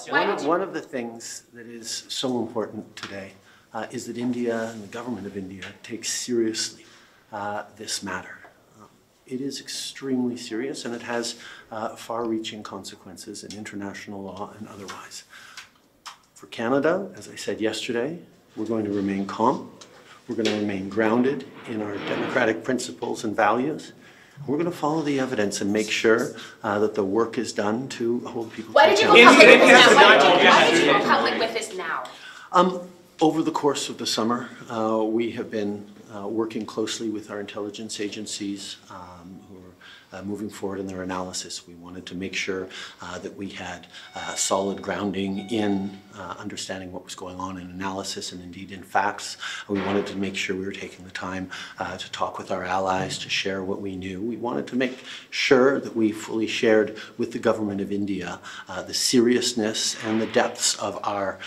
One of the things that is so important today is that India and the government of India takes seriously this matter. It is extremely serious, and it has far-reaching consequences in international law and otherwise. For Canada, as I said yesterday, we're going to remain calm. We're going to remain grounded in our democratic principles and values. We're going to follow the evidence and make sure that the work is done to hold people to account. Why did you go public with this now? Over the course of the summer, we have been working closely with our intelligence agencies who are moving forward in their analysis. We wanted to make sure that we had solid grounding in understanding what was going on in analysis and indeed in facts. We wanted to make sure we were taking the time to talk with our allies, to share what we knew. We wanted to make sure that we fully shared with the government of India the seriousness and the depths of our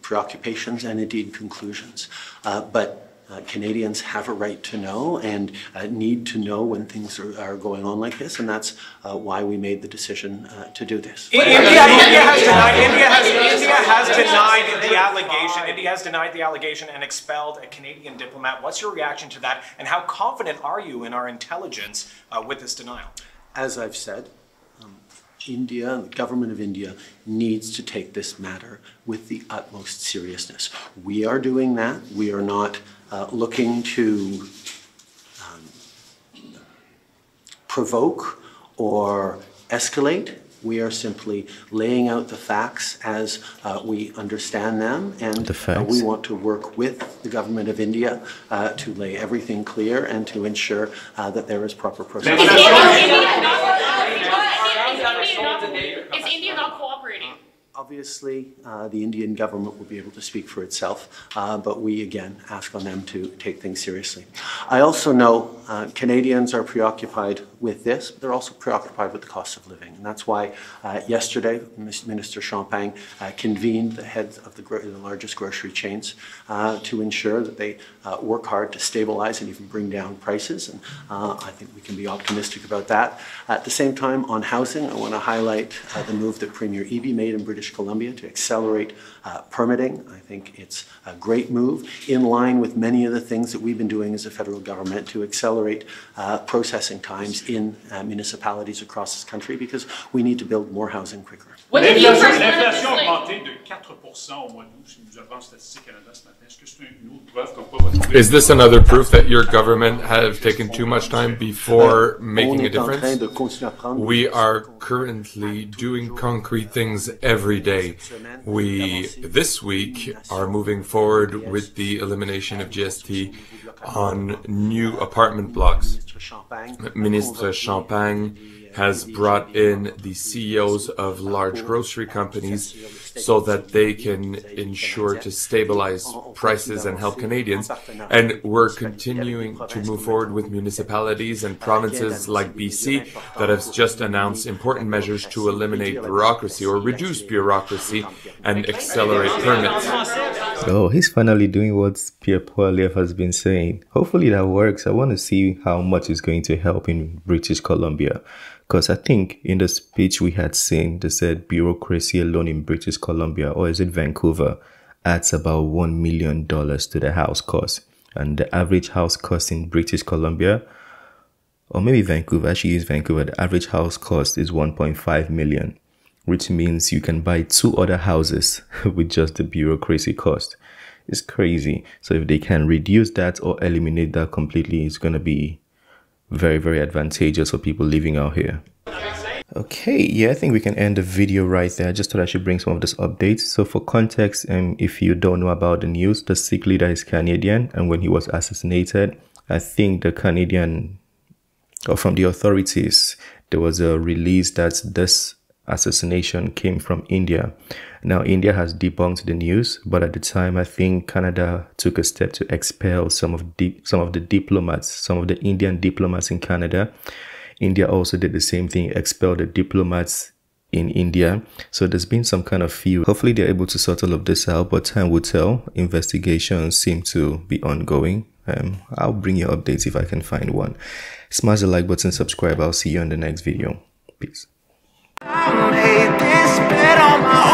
preoccupations and indeed conclusions. But Canadians have a right to know and need to know when things are going on like this, and that's why we made the decision to do this. India has denied the allegation and expelled a Canadian diplomat. What's your reaction to that, and how confident are you in our intelligence with this denial? As I've said, India, the government of India, needs to take this matter with the utmost seriousness. We are doing that. We are not looking to provoke or escalate. We are simply laying out the facts as we understand them, and we want to work with the government of India to lay everything clear and to ensure that there is proper process. Is India not cooperating? Obviously, the Indian government will be able to speak for itself, but we again ask on them to take things seriously. I also know Canadians are preoccupied with this, but they're also preoccupied with the cost of living. And that's why yesterday, Minister Champagne convened the heads of the largest grocery chains to ensure that they work hard to stabilize and even bring down prices. And I think we can be optimistic about that. At the same time, on housing, I want to highlight the move that Premier Eby made in British Columbia to accelerate permitting. I think it's a great move in line with many of the things that we've been doing as a federal government to accelerate processing times in municipalities across this country, because we need to build more housing quicker. L'inflation a augmenté de 4% au mois d'août, si nous avons Statistique Canada ce matin. Est-ce que c'est une autre preuve comme quoi votre... Is this another proof that your government have taken too much time before making a difference? We are currently doing concrete things every day. We, this week, are moving forward with the elimination of GST on new apartment blocks. Minister Champagne has brought in the CEOs of large grocery companies so that they can ensure to stabilize prices and help Canadians. And we're continuing to move forward with municipalities and provinces like BC that have just announced important measures to eliminate bureaucracy or reduce bureaucracy and accelerate permits. Oh, he's finally doing what Pierre Poilievre has been saying. Hopefully that works. I want to see how much it's going to help in British Columbia. Because I think in the speech we had seen, they said bureaucracy alone in British Columbia, or is it Vancouver, adds about $1 million to the house cost. And the average house cost in British Columbia, or maybe Vancouver, actually is Vancouver, the average house cost is $1.5 million, which means you can buy 2 other houses with just the bureaucracy cost. It's crazy. So if they can reduce that or eliminate that completely, it's going to be very, very advantageous for people living out here. Okay, yeah, I think we can end the video right there. I just thought I should bring some of this updates. So for context, if you don't know about the news, the Sikh leader is Canadian, and when he was assassinated, I think the Canadian, or from the authorities, there was a release that this assassination came from India. Now, India has debunked the news, but at the time, I think Canada took a step to expel some of the diplomats, some of the Indian diplomats in Canada. India also did the same thing, expelled the diplomats in India. So there's been some kind of feud. Hopefully they're able to sort all of this out, but time will tell. Investigations seem to be ongoing. I'll bring you updates if I can find one. Smash the like button, subscribe. I'll see you in the next video. Peace. I made this bed on my